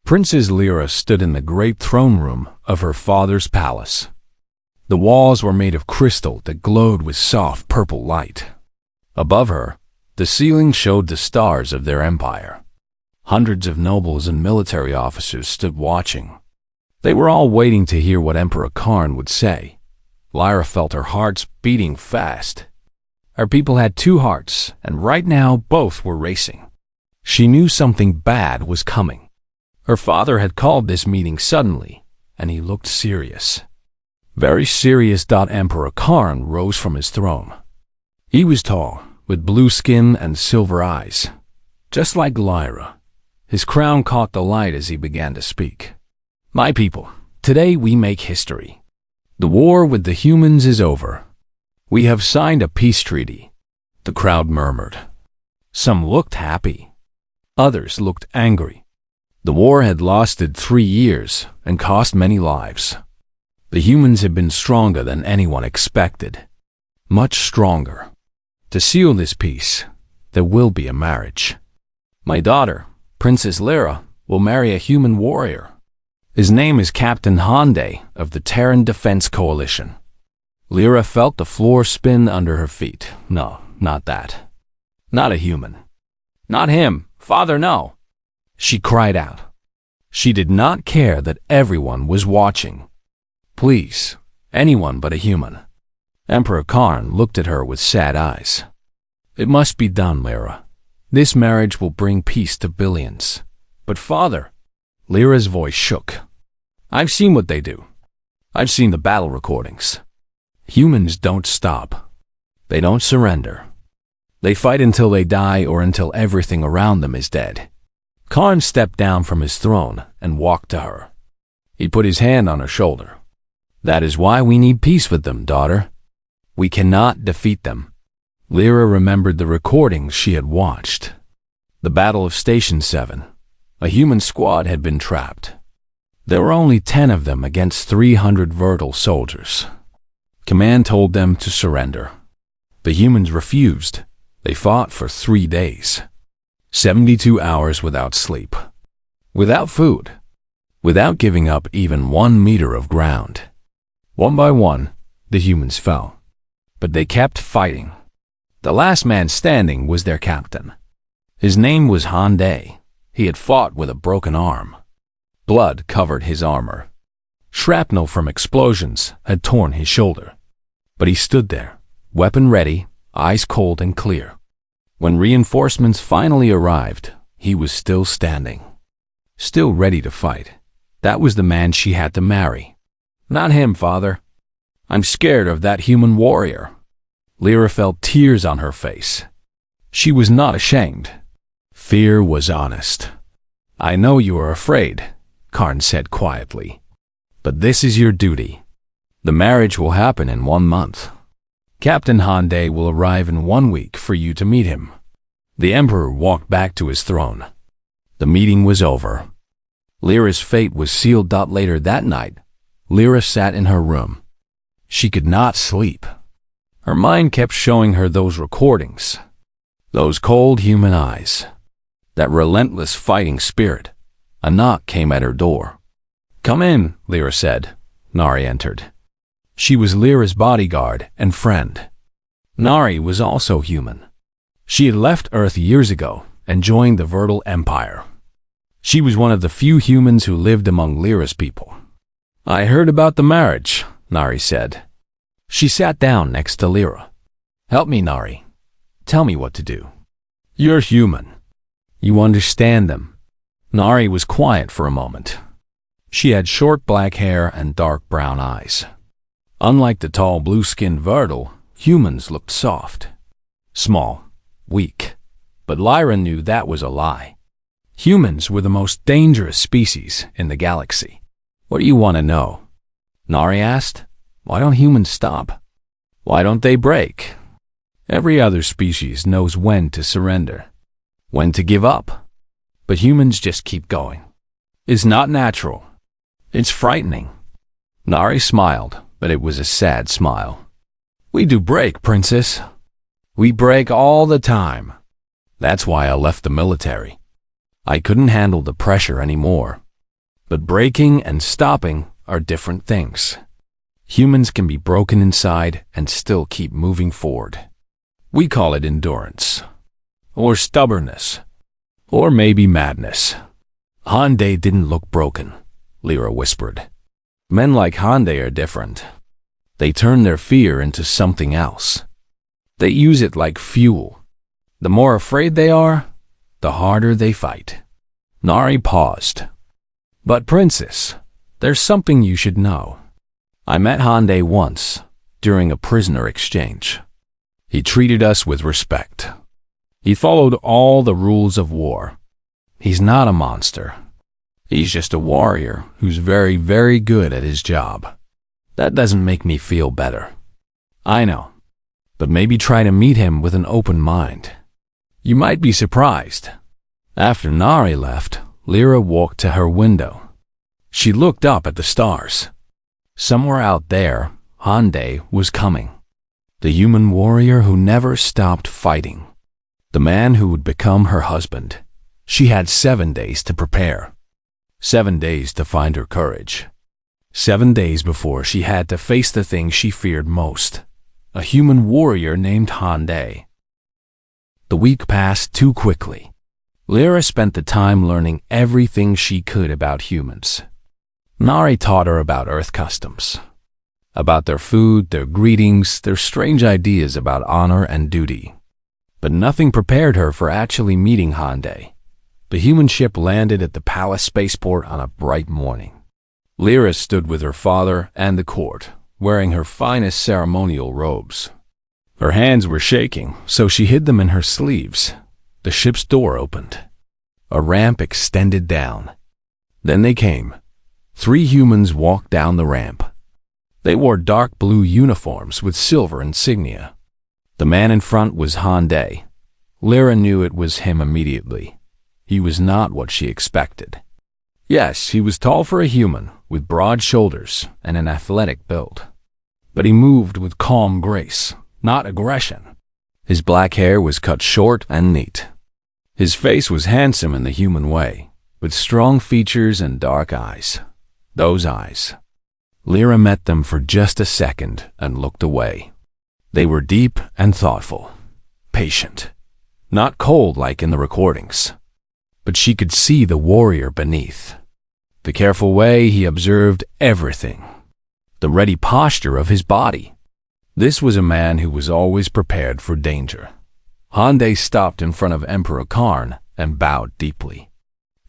Princess Lyra stood in the great throne room of her father's palace. The walls were made of crystal that glowed with soft purple light. Above her, the ceiling showed the stars of their empire. Hundreds of nobles and military officers stood watching. They were all waiting to hear what Emperor Karn would say. Lyra felt her heart beating fast. Her people had two hearts, and right now both were racing. She knew something bad was coming. Her father had called this meeting suddenly, and he looked serious. Very serious. Emperor Karn rose from his throne. He was tall, with blue skin and silver eyes, just like Lyra. His crown caught the light as he began to speak. My people, today we make history. The war with the humans is over. We have signed a peace treaty. The crowd murmured. Some looked happy. Others looked angry. The war had lasted 3 years and cost many lives. The humans had been stronger than anyone expected. Much stronger. To seal this peace, there will be a marriage. My daughter, Princess Lyra, will marry a human warrior. His name is Captain Hyundai of the Terran Defense Coalition. Lyra felt the floor spin under her feet. No, not that. Not a human. Not him, father, no. She cried out. She did not care that everyone was watching. Please, anyone but a human. Emperor Karn looked at her with sad eyes. It must be done, Lyra. This marriage will bring peace to billions. But father, Lyra's voice shook. I've seen what they do. I've seen the battle recordings. Humans don't stop. They don't surrender. They fight until they die or until everything around them is dead. Karn stepped down from his throne and walked to her. He put his hand on her shoulder. That is why we need peace with them, daughter. We cannot defeat them. Lyra remembered the recordings she had watched. The Battle of Station 7. A human squad had been trapped. There were only 10 of them against 300 Vertal soldiers. Command told them to surrender. The humans refused. They fought for 3 days. 72 hours without sleep. Without food. Without giving up even 1 meter of ground. One by one, the humans fell. But they kept fighting. The last man standing was their captain. His name was Hyundai. He had fought with a broken arm. Blood covered his armor. Shrapnel from explosions had torn his shoulder. But he stood there, weapon ready, eyes cold and clear. When reinforcements finally arrived, he was still standing. Still ready to fight. That was the man she had to marry. Not him, father. I'm scared of that human warrior. Lyra felt tears on her face. She was not ashamed. Fear was honest. I know you are afraid, Karn said quietly. But this is your duty. The marriage will happen in 1 month. Captain Hyundai will arrive in 1 week for you to meet him. The emperor walked back to his throne. The meeting was over. Lyra's fate was sealed. Later that night, Lyra sat in her room. She could not sleep. Her mind kept showing her those recordings. Those cold human eyes. That relentless fighting spirit. A knock came at her door. Come in, Lyra said. Nari entered. She was Lyra's bodyguard and friend. Nari was also human. She had left Earth years ago and joined the Vertal Empire. She was one of the few humans who lived among Lyra's people. I heard about the marriage, Nari said. She sat down next to Lyra. Help me, Nari. Tell me what to do. You're human. You understand them. Nari was quiet for a moment. She had short black hair and dark brown eyes. Unlike the tall blue-skinned Vertal, humans looked soft, small, weak. But Lyra knew that was a lie. Humans were the most dangerous species in the galaxy. What do you want to know? Nari asked. Why don't humans stop? Why don't they break? Every other species knows when to surrender, when to give up. But humans just keep going. It's not natural. It's frightening. Nari smiled, but it was a sad smile. We do break, princess. We break all the time. That's why I left the military. I couldn't handle the pressure anymore. But breaking and stopping are different things. Humans can be broken inside and still keep moving forward. We call it endurance, or stubbornness, or maybe madness. Hyundai didn't look broken, Lyra whispered. Men like Hyundai are different. They turn their fear into something else. They use it like fuel. The more afraid they are, the harder they fight. Nari paused. But Princess, there's something you should know. I met Hyundai once, during a prisoner exchange. He treated us with respect. He followed all the rules of war. He's not a monster. He's just a warrior who's very, very good at his job. That doesn't make me feel better. I know. But maybe try to meet him with an open mind. You might be surprised. After Nari left, Lyra walked to her window. She looked up at the stars. Somewhere out there, Hyundai was coming. The human warrior who never stopped fighting. The man who would become her husband. She had 7 days to prepare. 7 days to find her courage. 7 days before she had to face the thing she feared most. A human warrior named Hyundai. The week passed too quickly. Lyra spent the time learning everything she could about humans. Nari taught her about Earth customs. About their food, their greetings, their strange ideas about honor and duty. But nothing prepared her for actually meeting Hyundai. The human ship landed at the palace spaceport on a bright morning. Lyra stood with her father and the court, wearing her finest ceremonial robes. Her hands were shaking, so she hid them in her sleeves. The ship's door opened. A ramp extended down. Then they came. 3 humans walked down the ramp. They wore dark blue uniforms with silver insignia. The man in front was Hyundai. Lyra knew it was him immediately. He was not what she expected. Yes, he was tall for a human, with broad shoulders and an athletic build. But he moved with calm grace, not aggression. His black hair was cut short and neat. His face was handsome in the human way, with strong features and dark eyes. Those eyes. Lyra met them for just a second and looked away. They were deep and thoughtful, patient, not cold like in the recordings. But she could see the warrior beneath. The careful way he observed everything. The ready posture of his body. This was a man who was always prepared for danger. Hyundai stopped in front of Emperor Karn and bowed deeply.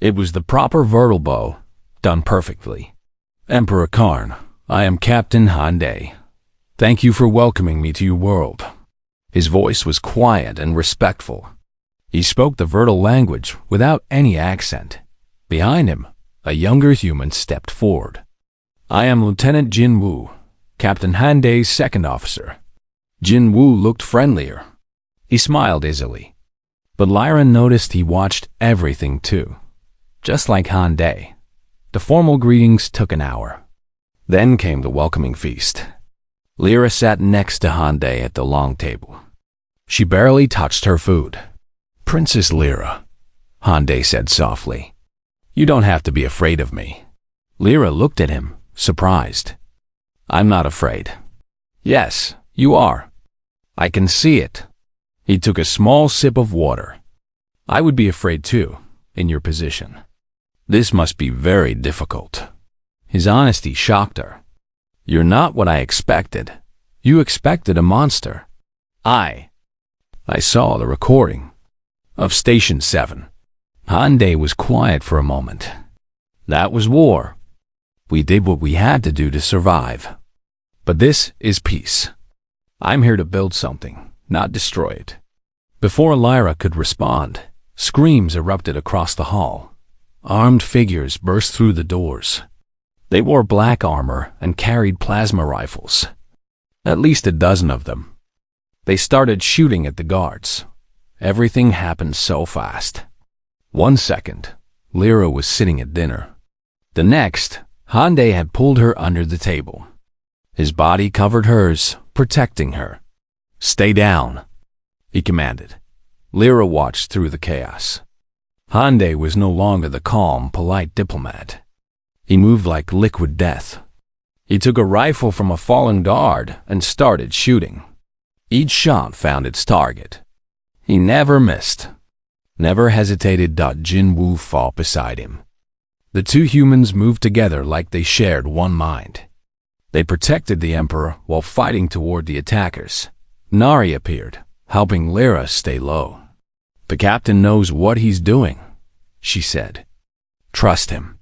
It was the proper vertical bow, done perfectly. Emperor Karn, I am Captain Hyundai. Thank you for welcoming me to your world. His voice was quiet and respectful. He spoke the Vertal language without any accent. Behind him, a younger human stepped forward. I am Lieutenant Jin Woo, Captain Hyundai's second officer. Jin Woo looked friendlier. He smiled easily. But Lyra noticed he watched everything too. Just like Hyundai. The formal greetings took an hour. Then came the welcoming feast. Lyra sat next to Hyundai at the long table. She barely touched her food. Princess Lyra, Hyundai said softly. You don't have to be afraid of me. Lyra looked at him, surprised. I'm not afraid. Yes, you are. I can see it. He took a small sip of water. I would be afraid too, in your position. This must be very difficult. His honesty shocked her. You're not what I expected. You expected a monster. I saw the recording of Station 7. Hyundai was quiet for a moment. That was war. We did what we had to do to survive. But this is peace. I'm here to build something, not destroy it. Before Lyra could respond, screams erupted across the hall. Armed figures burst through the doors. They wore black armor and carried plasma rifles. At least a dozen of them. They started shooting at the guards. Everything happened so fast. 1 second, Lyra was sitting at dinner. The next, Hyundai had pulled her under the table. His body covered hers, protecting her. Stay down, he commanded. Lyra watched through the chaos. Hyundai was no longer the calm, polite diplomat. He moved like liquid death. He took a rifle from a fallen guard and started shooting. Each shot found its target. He never missed. Never hesitated. Jin Woo fought beside him. The two humans moved together like they shared one mind. They protected the Emperor while fighting toward the attackers. Nari appeared, helping Lyra stay low. "The captain knows what he's doing," she said. "Trust him."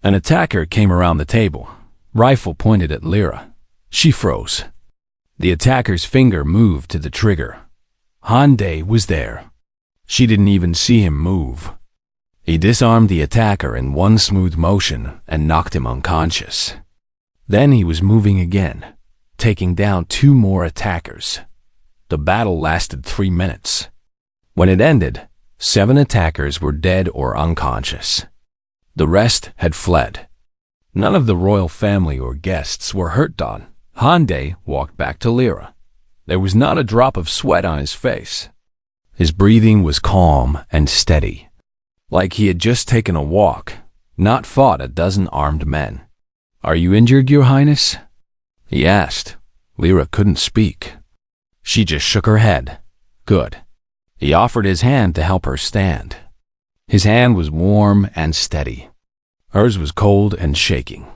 An attacker came around the table, rifle pointed at Lyra. She froze. The attacker's finger moved to the trigger. Hyundai was there. She didn't even see him move. He disarmed the attacker in one smooth motion and knocked him unconscious. Then he was moving again, taking down two more attackers. The battle lasted 3 minutes. When it ended, 7 attackers were dead or unconscious. The rest had fled. None of the royal family or guests were hurt. Hyundai walked back to Lyra. There was not a drop of sweat on his face. His breathing was calm and steady, like he had just taken a walk, not fought a dozen armed men. "Are you injured, Your Highness?" he asked. Lyra couldn't speak. She just shook her head. "Good." He offered his hand to help her stand. His hand was warm and steady. Hers was cold and shaking.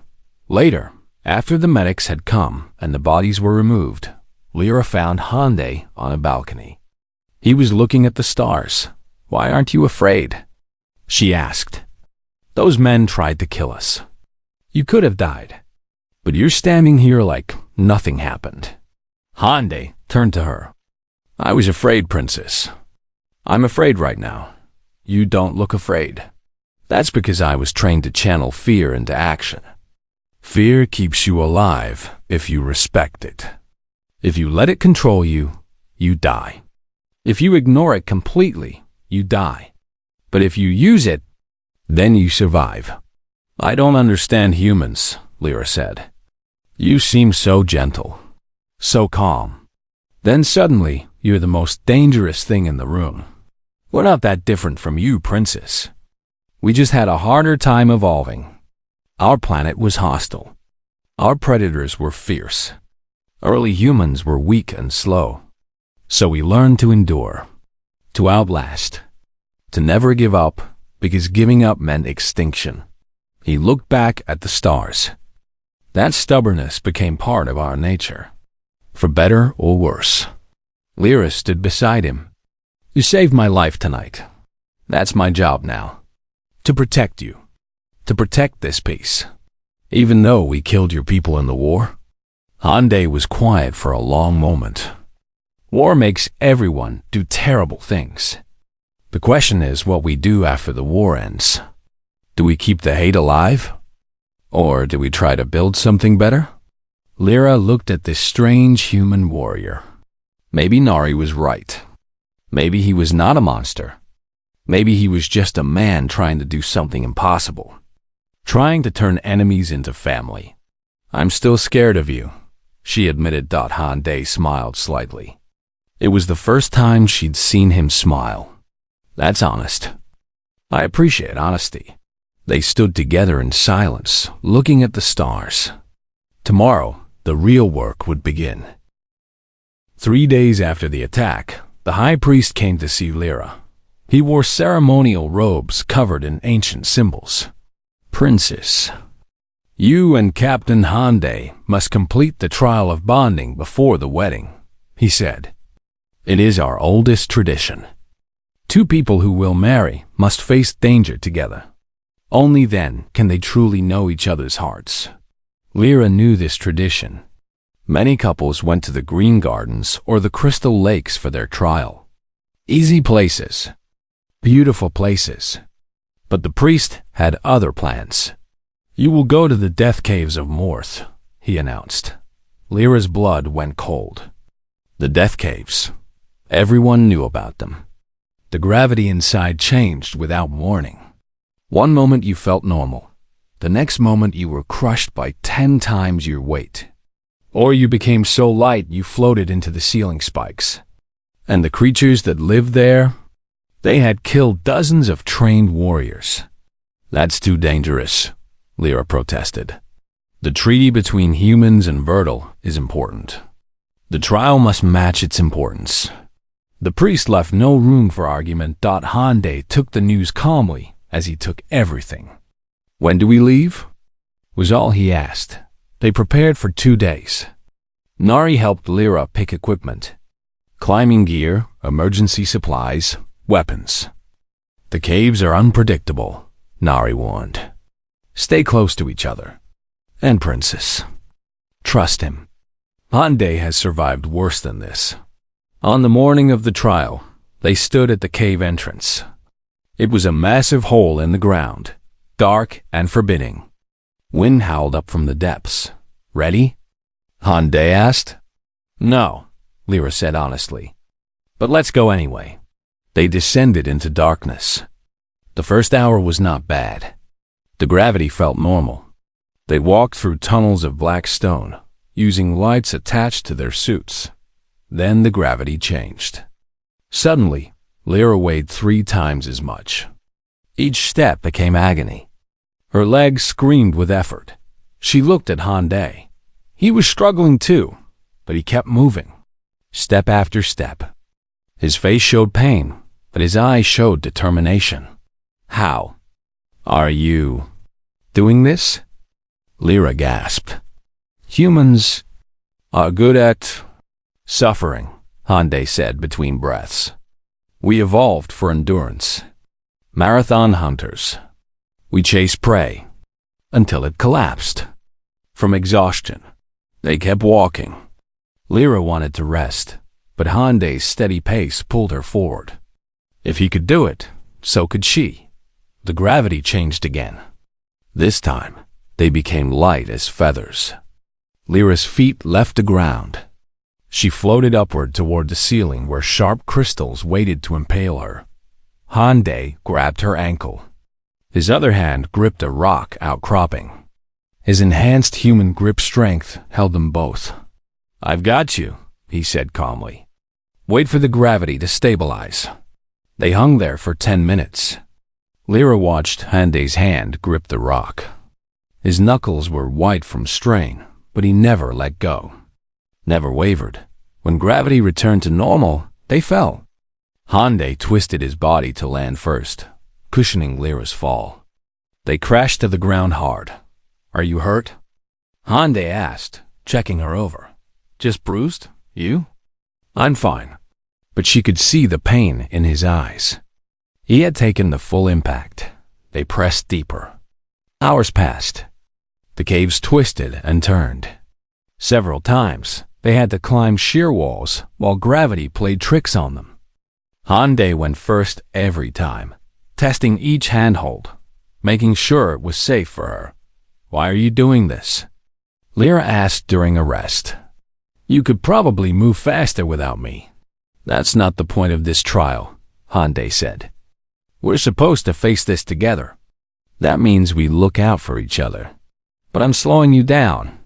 Later, after the medics had come and the bodies were removed, Lyra found Hyundai on a balcony. He was looking at the stars. "Why aren't you afraid?" she asked. "Those men tried to kill us. You could have died. But you're standing here like nothing happened." Hyundai turned to her. "I was afraid, Princess. I'm afraid right now. You don't look afraid. That's because I was trained to channel fear into action. Fear keeps you alive if you respect it. If you let it control you, you die. If you ignore it completely, you die. But if you use it, then you survive." "I don't understand humans," Lyra said. "You seem so gentle, so calm. Then suddenly, you're the most dangerous thing in the room. We're not that different from you, Princess. We just had a harder time evolving. Our planet was hostile. Our predators were fierce. Early humans were weak and slow. So we learned to endure, to outlast, to never give up, because giving up meant extinction." He looked back at the stars. "That stubbornness became part of our nature, for better or worse." Lyra stood beside him. "You saved my life tonight. That's my job now. To protect you. To protect this peace. Even though we killed your people in the war." Hyundai was quiet for a long moment. "War makes everyone do terrible things. The question is what we do after the war ends. Do we keep the hate alive? Or do we try to build something better?" Lyra looked at this strange human warrior. Maybe Nari was right. Maybe he was not a monster. Maybe he was just a man trying to do something impossible. Trying to turn enemies into family. "I'm still scared of you," she admitted. Hyundai smiled slightly. It was the first time she'd seen him smile. "That's honest. I appreciate honesty." They stood together in silence, looking at the stars. Tomorrow, the real work would begin. 3 days after the attack, the high priest came to see Lyra. He wore ceremonial robes covered in ancient symbols. "Princess, you and Captain Hyundai must complete the trial of bonding before the wedding," he said. "It is our oldest tradition. 2 people who will marry must face danger together. Only then can they truly know each other's hearts." Lyra knew this tradition. Many couples went to the Green Gardens or the Crystal Lakes for their trial. Easy places. Beautiful places. But the priest had other plans. "You will go to the death caves of Morth," he announced. Lyra's blood went cold. The death caves. Everyone knew about them. The gravity inside changed without warning. One moment you felt normal. The next moment you were crushed by 10 times your weight. Or you became so light you floated into the ceiling spikes. And the creatures that lived there, they had killed dozens of trained warriors. "That's too dangerous," Lyra protested. The treaty between humans and Vertil is important. The trial must match its importance. The priest left no room for argument. Hyundai took the news calmly as he took everything. When do we leave? Was all he asked. They prepared for 2 days. Nari helped Lyra pick equipment. Climbing gear, emergency supplies, weapons. The caves are unpredictable, Nari warned. Stay close to each other. And Princess. Trust him. Hyundai has survived worse than this. On the morning of the trial, they stood at the cave entrance. It was a massive hole in the ground, dark and forbidding. Wind howled up from the depths. Ready? Hyundai asked. No, Lyra said honestly. But let's go anyway. They descended into darkness. The first hour was not bad. The gravity felt normal. They walked through tunnels of black stone, using lights attached to their suits. Then the gravity changed. Suddenly, Lyra weighed 3 times as much. Each step became agony. Her legs screamed with effort. She looked at Hyundai. He was struggling too, but he kept moving, step after step. His face showed pain, but his eyes showed determination. How? Are you doing this? Lyra gasped. Humans are good at suffering, Hyundai said between breaths. We evolved for endurance. Marathon hunters. We chase prey until it collapsed. From exhaustion, they kept walking. Lyra wanted to rest, but Hyundai's steady pace pulled her forward. If he could do it, so could she. The gravity changed again. This time, they became light as feathers. Lyra's feet left the ground. She floated upward toward the ceiling where sharp crystals waited to impale her. Hyundai grabbed her ankle. His other hand gripped a rock outcropping. His enhanced human grip strength held them both. I've got you, he said calmly. Wait for the gravity to stabilize. They hung there for 10 minutes. Lyra watched Hyundai's hand grip the rock. His knuckles were white from strain, but he never let go. Never wavered. When gravity returned to normal, they fell. Hyundai twisted his body to land first, cushioning Lyra's fall. They crashed to the ground hard. Are you hurt? Hyundai asked, checking her over. Just bruised? You? I'm fine. But she could see the pain in his eyes. He had taken the full impact. They pressed deeper. Hours passed. The caves twisted and turned. Several times, they had to climb sheer walls while gravity played tricks on them. Hyundai went first every time, testing each handhold, making sure it was safe for her. Why are you doing this? Lyra asked during a rest. You could probably move faster without me. That's not the point of this trial, Hyundai said. We're supposed to face this together. That means we look out for each other. But I'm slowing you down.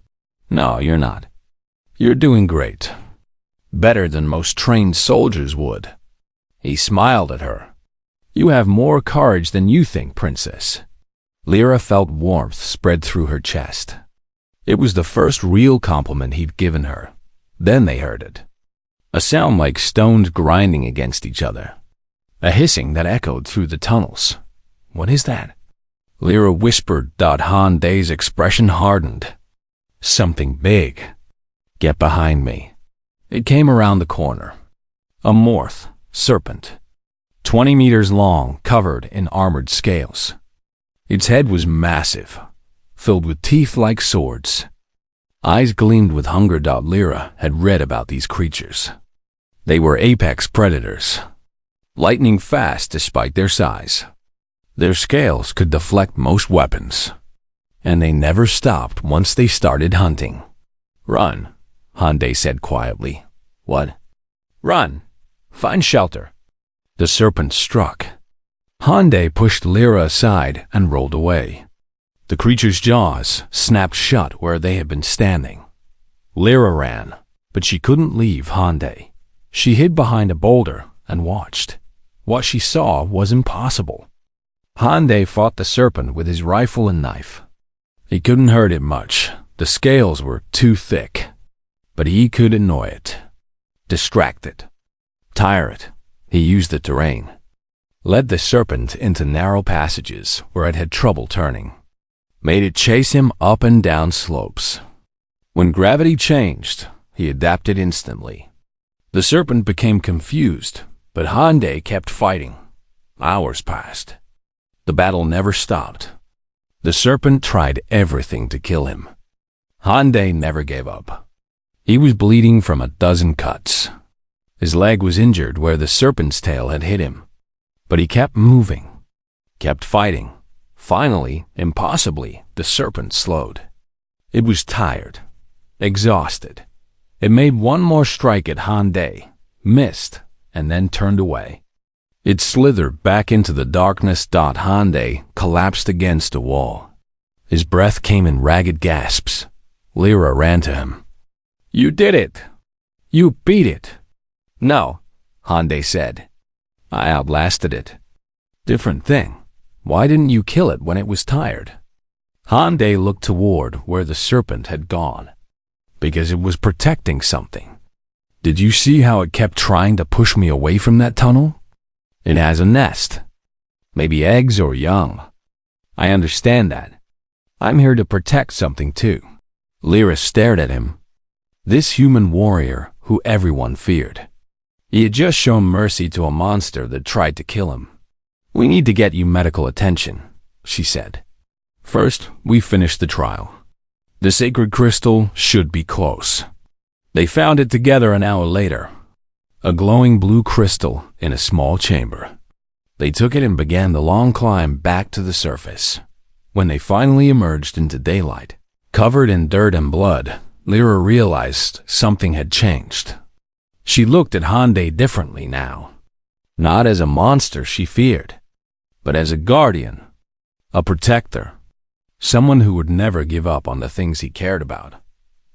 No, you're not. You're doing great. Better than most trained soldiers would. He smiled at her. You have more courage than you think, Princess. Lyra felt warmth spread through her chest. It was the first real compliment he'd given her. Then they heard it. A sound like stones grinding against each other. A hissing that echoed through the tunnels. What is that? Lyra whispered. Hyundai's expression hardened. Something big. Get behind me. It came around the corner. A morph serpent. 20 meters long, covered in armored scales. Its head was massive, filled with teeth like swords. Eyes gleamed with hunger. Lyra had read about these creatures. They were apex predators, lightning fast despite their size. Their scales could deflect most weapons, and they never stopped once they started hunting. Run, Hyundai said quietly. What? Run. Find shelter. The serpent struck. Hyundai pushed Lyra aside and rolled away. The creature's jaws snapped shut where they had been standing. Lyra ran, but she couldn't leave Hyundai. She hid behind a boulder and watched. What she saw was impossible. Hyundai fought the serpent with his rifle and knife. He couldn't hurt it much. The scales were too thick. But he could annoy it, distract it, tire it. He used the terrain, led the serpent into narrow passages where it had trouble turning, made it chase him up and down slopes. When gravity changed, he adapted instantly. The serpent became confused, but Hyundai kept fighting. Hours passed. The battle never stopped. The serpent tried everything to kill him. Hyundai never gave up. He was bleeding from a dozen cuts. His leg was injured where the serpent's tail had hit him. But he kept moving, kept fighting. Finally, impossibly, the serpent slowed. It was tired, exhausted. It made one more strike at Hyundai, missed, and then turned away. It slithered back into the darkness. Hyundai collapsed against a wall. His breath came in ragged gasps. Lyra ran to him. "You did it! You beat it!" "No," Hyundai said. "I outlasted it." "Different thing. Why didn't you kill it when it was tired?" Hyundai looked toward where the serpent had gone. "Because it was protecting something. Did you see how it kept trying to push me away from that tunnel? It has a nest. Maybe eggs or young. I understand that. I'm here to protect something too." Lyra stared at him. This human warrior who everyone feared. He had just shown mercy to a monster that tried to kill him. "We need to get you medical attention," she said. "First, we finish the trial. The sacred crystal should be close." They found it together an hour later. A glowing blue crystal in a small chamber. They took it and began the long climb back to the surface. When they finally emerged into daylight, covered in dirt and blood, Lyra realized something had changed. She looked at Hyundai differently now. Not as a monster she feared, but as a guardian, a protector, someone who would never give up on the things he cared about.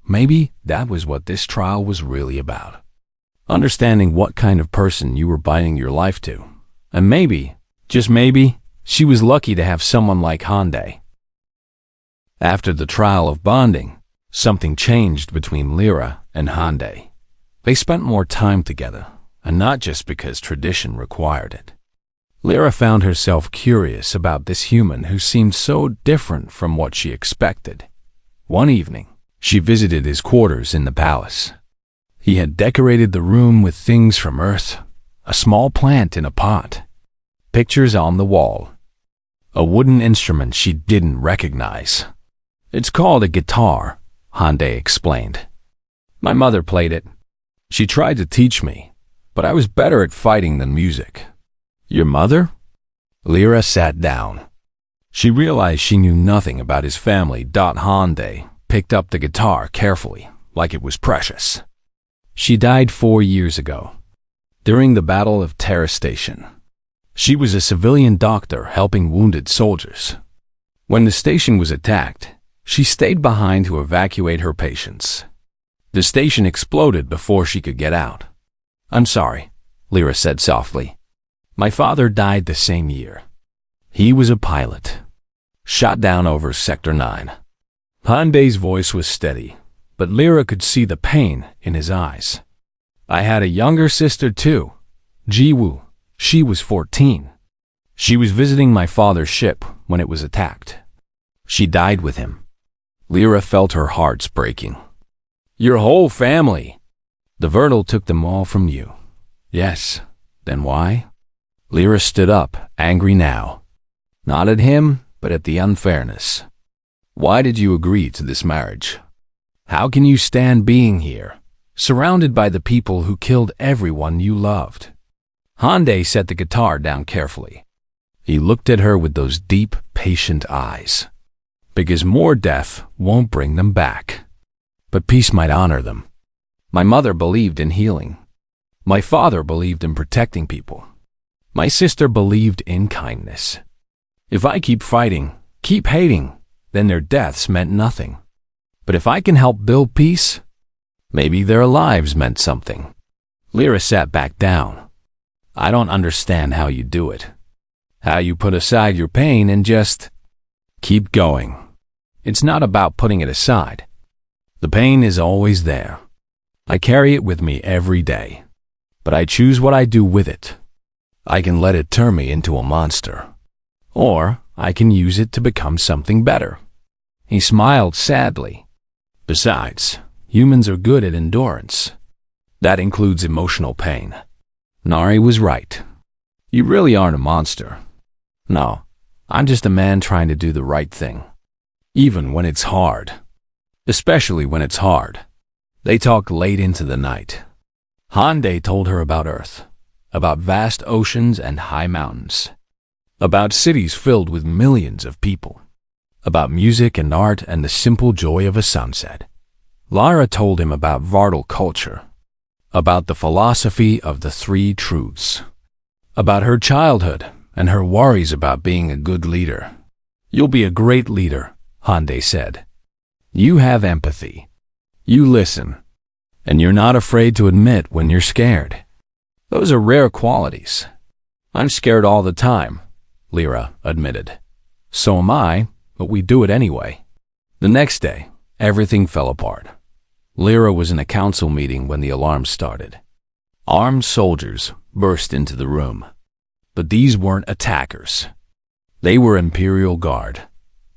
Maybe that was what this trial was really about. Understanding what kind of person you were binding your life to. And maybe, just maybe, she was lucky to have someone like Hyundai. After the trial of bonding, something changed between Lyra and Hyundai. They spent more time together, and not just because tradition required it. Lyra found herself curious about this human who seemed so different from what she expected. One evening, she visited his quarters in the palace. He had decorated the room with things from Earth, a small plant in a pot, pictures on the wall, a wooden instrument she didn't recognize. "It's called a guitar," Hyundai explained. "My mother played it. She tried to teach me, but I was better at fighting than music." "Your mother?" Lyra sat down. She realized she knew nothing about his family. Hyundai picked up the guitar carefully, like it was precious. "She died 4 years ago, during the Battle of Terra Station. She was a civilian doctor helping wounded soldiers. When the station was attacked, she stayed behind to evacuate her patients. The station exploded before she could get out." "I'm sorry," Lyra said softly. "My father died the same year. He was a pilot, shot down over Sector 9. Hyundai's voice was steady, but Lyra could see the pain in his eyes. "I had a younger sister too, Jiwoo. She was 14. She was visiting my father's ship when it was attacked. She died with him." Lyra felt her heart breaking. "Your whole family?" "The Vertil took them all from you." "Yes. Then why?" Lyra stood up, angry now. Not at him, but at the unfairness. "Why did you agree to this marriage? How can you stand being here, surrounded by the people who killed everyone you loved?" Hyundai set the guitar down carefully. He looked at her with those deep, patient eyes. "Because more death won't bring them back, but peace might honor them. My mother believed in healing. My father believed in protecting people. My sister believed in kindness. If I keep fighting, keep hating, then their deaths meant nothing. But if I can help build peace, maybe their lives meant something." Lyra sat back down. "I don't understand how you do it. How you put aside your pain and just keep going." It's not about putting it aside. The pain is always there. I carry it with me every day, but I choose what I do with it. I can let it turn me into a monster, or I can use it to become something better. He smiled sadly. Besides, humans are good at endurance. That includes emotional pain. Nari was right. You really aren't a monster. No, I'm just a man trying to do the right thing. Even when it's hard. Especially when it's hard. They talked late into the night. Hyundai told her about Earth, about vast oceans and high mountains, about cities filled with millions of people, about music and art and the simple joy of a sunset. Lara told him about Vartal culture, about the philosophy of the three truths, about her childhood and her worries about being a good leader. You'll be a great leader, Hyundai said. You have empathy. You listen. And you're not afraid to admit when you're scared. Those are rare qualities. I'm scared all the time, Lyra admitted. So am I, but we do it anyway. The next day, everything fell apart. Lyra was in a council meeting when the alarm started. Armed soldiers burst into the room. But these weren't attackers. They were Imperial Guard,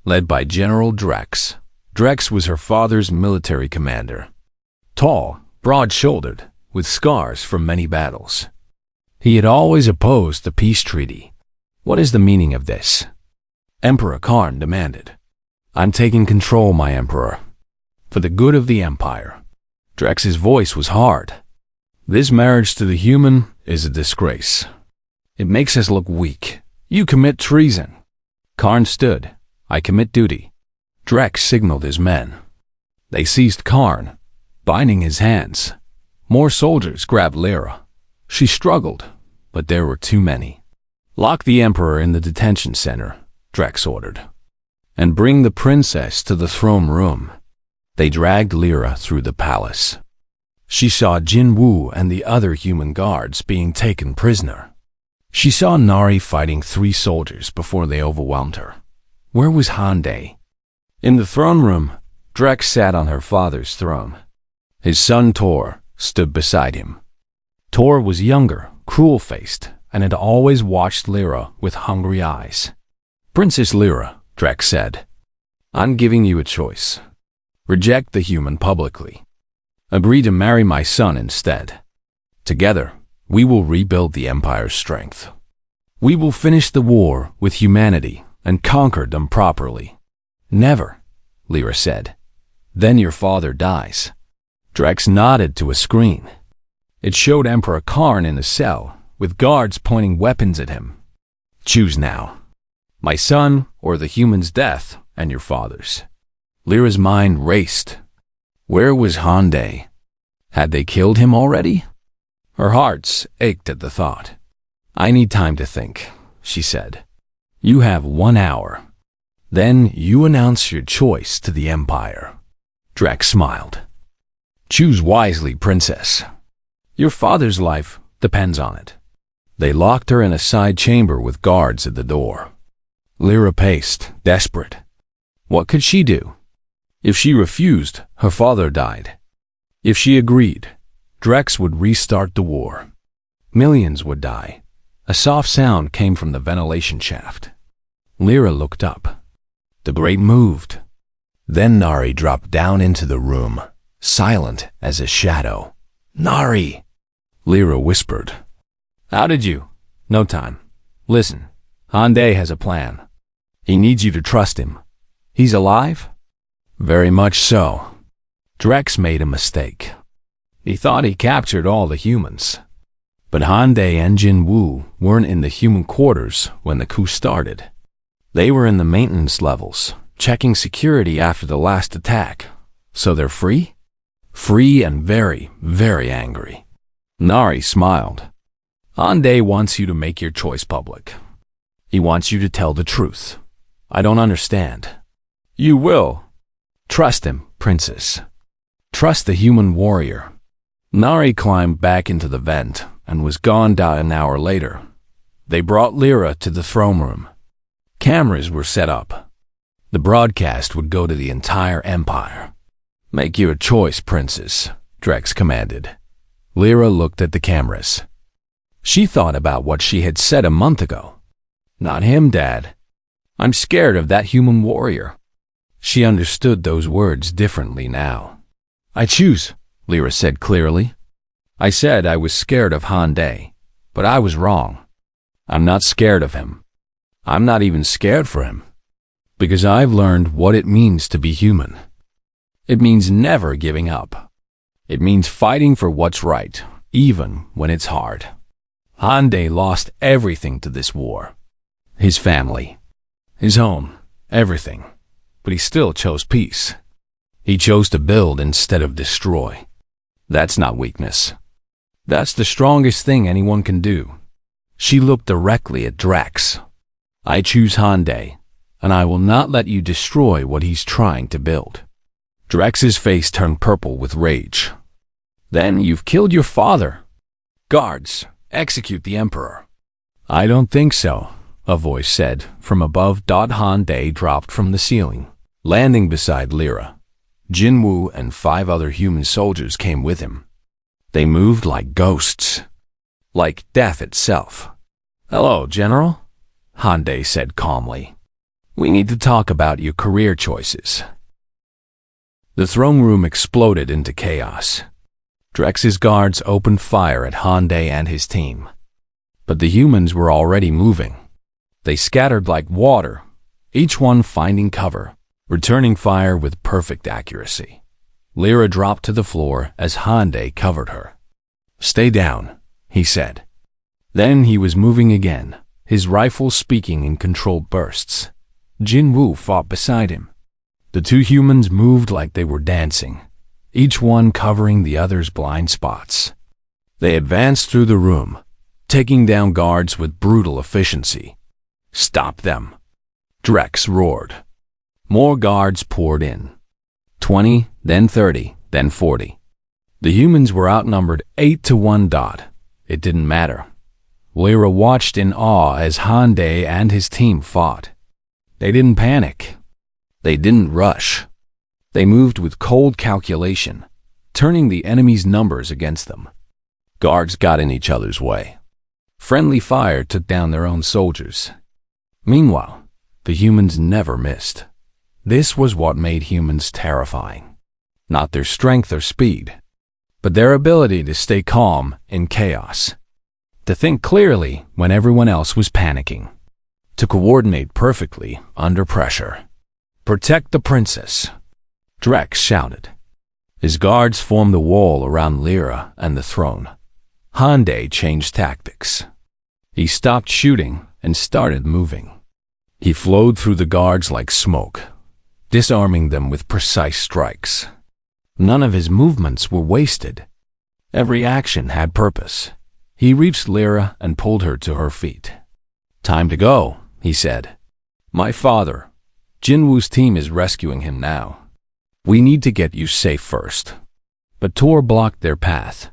led by General Drex. Drex was her father's military commander. Tall, broad-shouldered, with scars from many battles. He had always opposed the peace treaty. What is the meaning of this? Emperor Karn demanded. I'm taking control, my emperor. For the good of the empire. Drex's voice was hard. This marriage to the human is a disgrace. It makes us look weak. You commit treason. Karn stood. I commit duty. Drex signaled his men. They seized Karn, binding his hands. More soldiers grabbed Lyra. She struggled, but there were too many. Lock the emperor in the detention center, Drex ordered, and bring the princess to the throne room. They dragged Lyra through the palace. She saw Jin Woo and the other human guards being taken prisoner. She saw Nari fighting 3 soldiers before they overwhelmed her. Where was Hyundai? In the throne room, Drex sat on her father's throne. His son Tor stood beside him. Tor was younger, cruel-faced, and had always watched Lyra with hungry eyes. Princess Lyra, Drex said, I'm giving you a choice. Reject the human publicly. Agree to marry my son instead. Together, we will rebuild the Empire's strength. We will finish the war with humanity and conquer them properly. Never, Lyra said. Then your father dies. Drex nodded to a screen. It showed Emperor Karn in a cell, with guards pointing weapons at him. Choose now. My son, or the human's death, and your father's. Lyra's mind raced. Where was Hyundai? Had they killed him already? Her heart ached at the thought. I need time to think, she said. You have 1 hour. Then you announce your choice to the Empire. Drex smiled. Choose wisely, princess. Your father's life depends on it. They locked her in a side chamber with guards at the door. Lyra paced, desperate. What could she do? If she refused, her father died. If she agreed, Drex would restart the war. Millions would die. A soft sound came from the ventilation shaft. Lyra looked up. The grate moved. Then Nari dropped down into the room, silent as a shadow. Nari! Lyra whispered. How did you? No time. Listen, Hyundai has a plan. He needs you to trust him. He's alive? Very much so. Drex made a mistake. He thought he captured all the humans. But Hyundai and Jin Woo weren't in the human quarters when the coup started. They were in the maintenance levels, checking security after the last attack. So they're free? Free and very, very angry. Nari smiled. Hyundai wants you to make your choice public. He wants you to tell the truth. I don't understand. You will. Trust him, princess. Trust the human warrior. Nari climbed back into the vent and was gone down an hour later. They brought Lyra to the throne room. Cameras were set up. The broadcast would go to the entire empire. "Make your choice, princess," Drex commanded. Lyra looked at the cameras. She thought about what she had said a month ago. "Not him, Dad. I'm scared of that human warrior." She understood those words differently now. "I choose," Lyra said clearly. "I said I was scared of Hyundai, but I was wrong. I'm not scared of him. I'm not even scared for him. Because I've learned what it means to be human. It means never giving up. It means fighting for what's right, even when it's hard. Hyundai lost everything to this war. His family, his home, everything. But he still chose peace. He chose to build instead of destroy. That's not weakness. That's the strongest thing anyone can do." She looked directly at Drex. "I choose Hyundai, and I will not let you destroy what he's trying to build." Drex's face turned purple with rage. "Then you've killed your father. Guards, execute the Emperor." "I don't think so," a voice said from above. Hyundai dropped from the ceiling, landing beside Lyra. Jinwoo and 5 other human soldiers came with him. They moved like ghosts, like death itself. "Hello, General," Hyundai said calmly. "We need to talk about your career choices." The throne room exploded into chaos. Drex's guards opened fire at Hyundai and his team. But the humans were already moving. They scattered like water, each one finding cover, returning fire with perfect accuracy. Lyra dropped to the floor as Hyundai covered her. "Stay down," he said. Then he was moving again, his rifle speaking in controlled bursts. Jinwoo fought beside him. The 2 humans moved like they were dancing, each one covering the other's blind spots. They advanced through the room, taking down guards with brutal efficiency. "Stop them," Drex roared. More guards poured in. 20, then 30, then 40. The humans were outnumbered 8-1. It didn't matter. Lyra watched in awe as Hyundai and his team fought. They didn't panic. They didn't rush. They moved with cold calculation, turning the enemy's numbers against them. Guards got in each other's way. Friendly fire took down their own soldiers. Meanwhile, the humans never missed. This was what made humans terrifying. Not their strength or speed, but their ability to stay calm in chaos. To think clearly when everyone else was panicking. To coordinate perfectly under pressure. "Protect the princess," Drex shouted. His guards formed a wall around Lyra and the throne. Hyundai changed tactics. He stopped shooting and started moving. He flowed through the guards like smoke, disarming them with precise strikes. None of his movements were wasted. Every action had purpose. He reached Lyra and pulled her to her feet. "Time to go," he said. "My father, Jinwoo's team is rescuing him now. We need to get you safe first." But Tor blocked their path.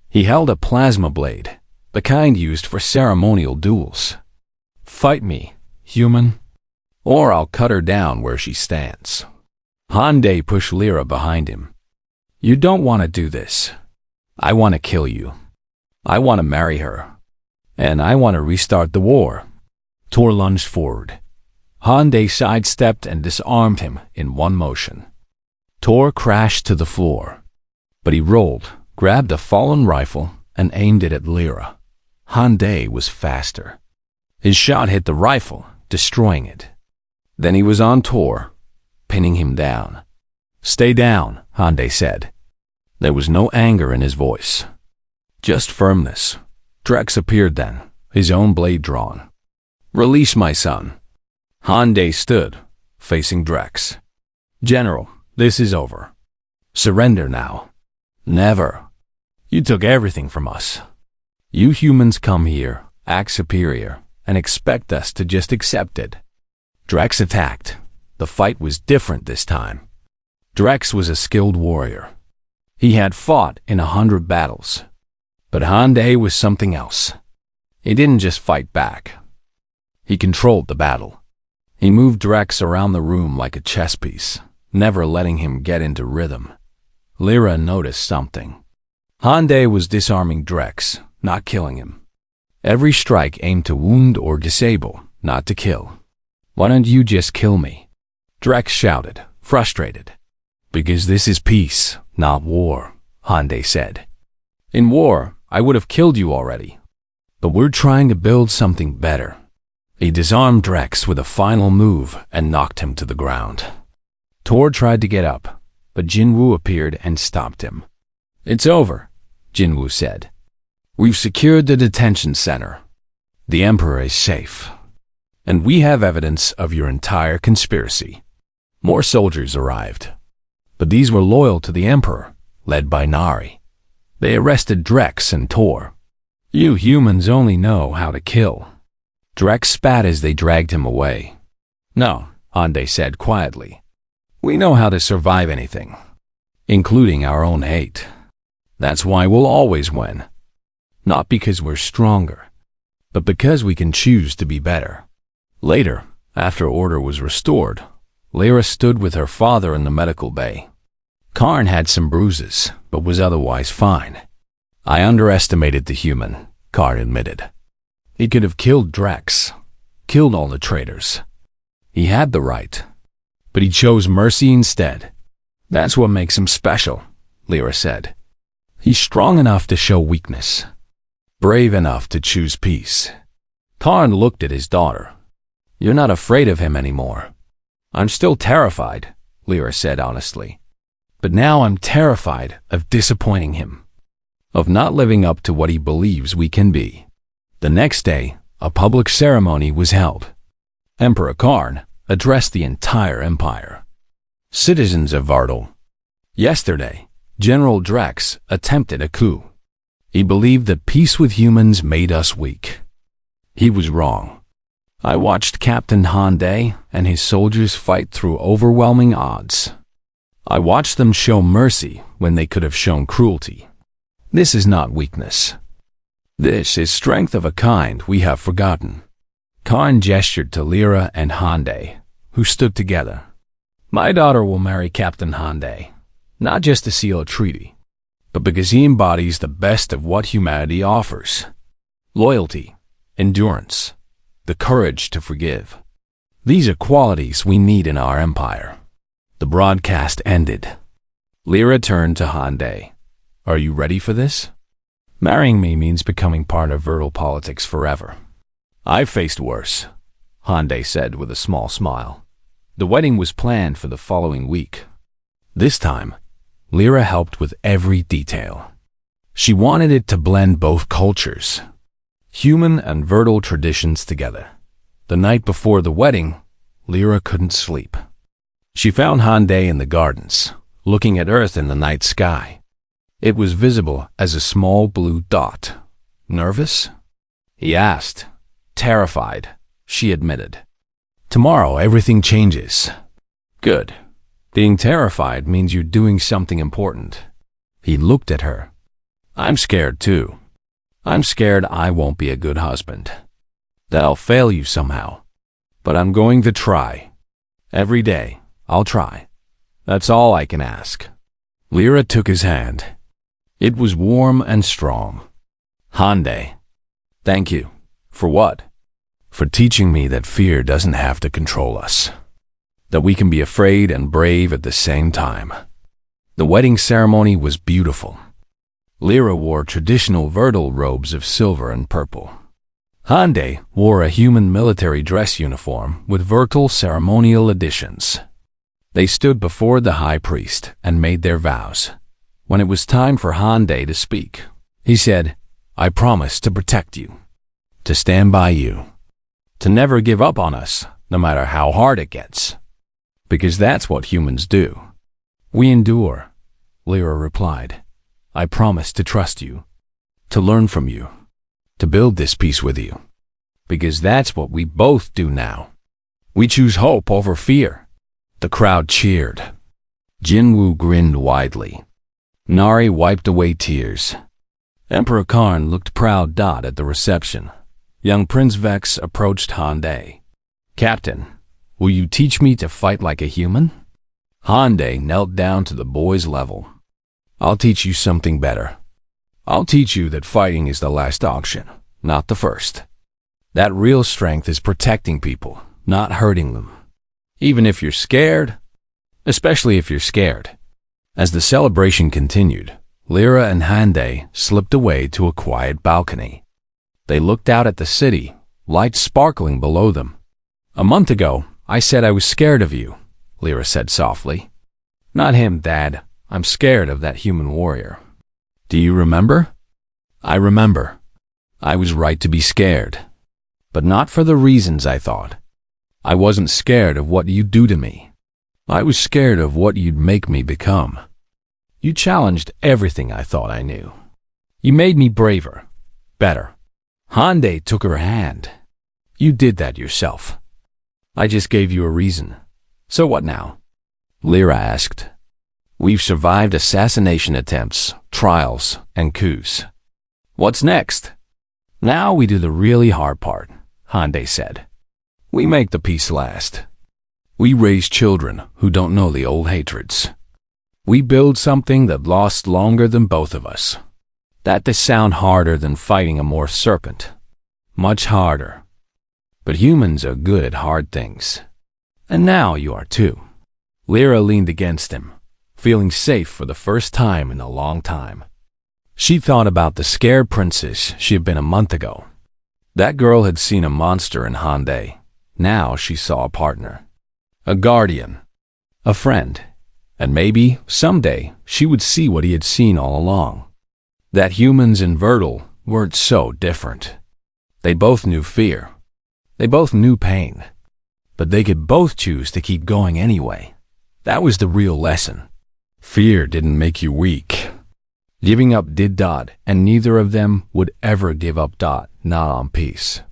He held a plasma blade, the kind used for ceremonial duels. "Fight me, human, or I'll cut her down where she stands." Hyundai pushed Lyra behind him. "You don't want to do this. I want to kill you. I want to marry her. And I want to restart the war." Tor lunged forward. Hyundai sidestepped and disarmed him in one motion. Tor crashed to the floor. But he rolled, grabbed a fallen rifle, and aimed it at Lyra. Hyundai was faster. His shot hit the rifle, destroying it. Then he was on Tor, pinning him down. "Stay down," Hyundai said. There was no anger in his voice, just firmness. Drex appeared then, his own blade drawn. "Release my son." Hyundai stood, facing Drex. "General, this is over. Surrender now." "Never. You took everything from us. You humans come here, act superior, and expect us to just accept it." Drex attacked. The fight was different this time. Drex was a skilled warrior. He had fought in 100 battles. But Hyundai was something else. He didn't just fight back. He controlled the battle. He moved Drex around the room like a chess piece, never letting him get into rhythm. Lyra noticed something. Hyundai was disarming Drex, not killing him. Every strike aimed to wound or disable, not to kill. "Why don't you just kill me?" Drex shouted, frustrated. "Because this is peace, not war," Hyundai said. "In war, I would have killed you already. But we're trying to build something better." He disarmed Drex with a final move and knocked him to the ground. Tor tried to get up, but Jinwoo appeared and stopped him. "It's over," Jinwoo said. "We've secured the detention center. The Emperor is safe. And we have evidence of your entire conspiracy." More soldiers arrived. But these were loyal to the Emperor, led by Nari. They arrested Drex and Tor. "You humans only know how to kill." Drex spat as they dragged him away. "No," Hyundai said quietly. "We know how to survive anything, including our own hate. That's why we'll always win. Not because we're stronger, but because we can choose to be better." Later, after order was restored, Lyra stood with her father in the medical bay. Karn had some bruises, but was otherwise fine. "I underestimated the human," Karn admitted. "He could have killed Drex, killed all the traitors. He had the right, but he chose mercy instead. That's what makes him special," Lyra said. "He's strong enough to show weakness, brave enough to choose peace." Karn looked at his daughter. "You're not afraid of him anymore." "I'm still terrified," Lyra said honestly. "But now I'm terrified of disappointing him, of not living up to what he believes we can be." The next day, a public ceremony was held. Emperor Karn addressed the entire empire. "Citizens of Vartal, yesterday, General Drex attempted a coup. He believed that peace with humans made us weak. He was wrong. I watched Captain Hyundai and his soldiers fight through overwhelming odds. I watched them show mercy when they could have shown cruelty. This is not weakness. This is strength of a kind we have forgotten." Karn gestured to Lyra and Hyundai, who stood together. "My daughter will marry Captain Hyundai, not just to seal a treaty, but because he embodies the best of what humanity offers: loyalty, endurance, the courage to forgive. These are qualities we need in our empire." The broadcast ended. Lyra turned to Hyundai. "Are you ready for this? Marrying me means becoming part of Vartal politics forever." "I've faced worse," Hyundai said with a small smile. The wedding was planned for the following week. This time, Lyra helped with every detail. She wanted it to blend both cultures, human and Vartal traditions together. The night before the wedding, Lyra couldn't sleep. She found Hyundai in the gardens, looking at Earth in the night sky. It was visible as a small blue dot. "Nervous?" he asked. "Terrified," she admitted. "Tomorrow everything changes." "Good. Being terrified means you're doing something important." He looked at her. "I'm scared too. I'm scared I won't be a good husband, that I'll fail you somehow. But I'm going to try. Every day, I'll try. That's all I can ask." Lyra took his hand. It was warm and strong. "Hyundai, thank you." "For what?" "For teaching me that fear doesn't have to control us, that we can be afraid and brave at the same time." The wedding ceremony was beautiful. Lyra wore traditional Vartal robes of silver and purple. Hyundai wore a human military dress uniform with Vartal ceremonial additions. They stood before the high priest and made their vows. When it was time for Hyundai to speak, he said, "I promise to protect you, to stand by you, to never give up on us, no matter how hard it gets. Because that's what humans do." "We endure," Lyra replied. "I promise to trust you, to learn from you, to build this peace with you. Because that's what we both do now. We choose hope over fear." The crowd cheered. Jinwoo grinned widely. Nari wiped away tears. Emperor Karn looked proud at the reception. Young Prince Vex approached Hyundai. "Captain, Will you teach me to fight like a human? Hyundai knelt down to the boy's level. I'll teach you something better. I'll teach you that fighting is the last option, not the first. That real strength is protecting people, not hurting them. Even if you're scared, especially if you're scared. As the celebration continued, Lyra and Hyundai slipped away to a quiet balcony. They looked out at the city, lights sparkling below them. A month ago, I said I was scared of you, Lyra said softly. Not him, Dad. I'm scared of that human warrior. Do you remember? I remember. I was right to be scared. But not for the reasons I thought. I wasn't scared of what you'd do to me. I was scared of what you'd make me become. You challenged everything I thought I knew. You made me braver, better. Hyundai took her hand. You did that yourself. I just gave you a reason. So what now? Lyra asked. We've survived assassination attempts, trials, and coups. What's next? Now we do the really hard part, Hyundai said. We make the peace last. We raise children who don't know the old hatreds. We build something that lasts longer than both of us. That does sound harder than fighting a morph serpent. Much harder. But humans are good at hard things. And now you are too. Lyra leaned against him, feeling safe for the first time in a long time. She thought about the scared princess she had been a month ago. That girl had seen a monster in Hyundai. Now she saw a partner. A guardian. A friend. And maybe, someday, she would see what he had seen all along. That humans and Vertil weren't so different. They both knew fear. They both knew pain. But they could both choose to keep going anyway. That was the real lesson. Fear didn't make you weak. Giving up did, and neither of them would ever give up, not on peace.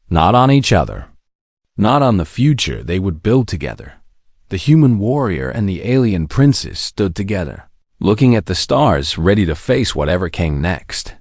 Not on each other. Not on the future they would build together. The human warrior and the alien princess stood together, looking at the stars, ready to face whatever came next.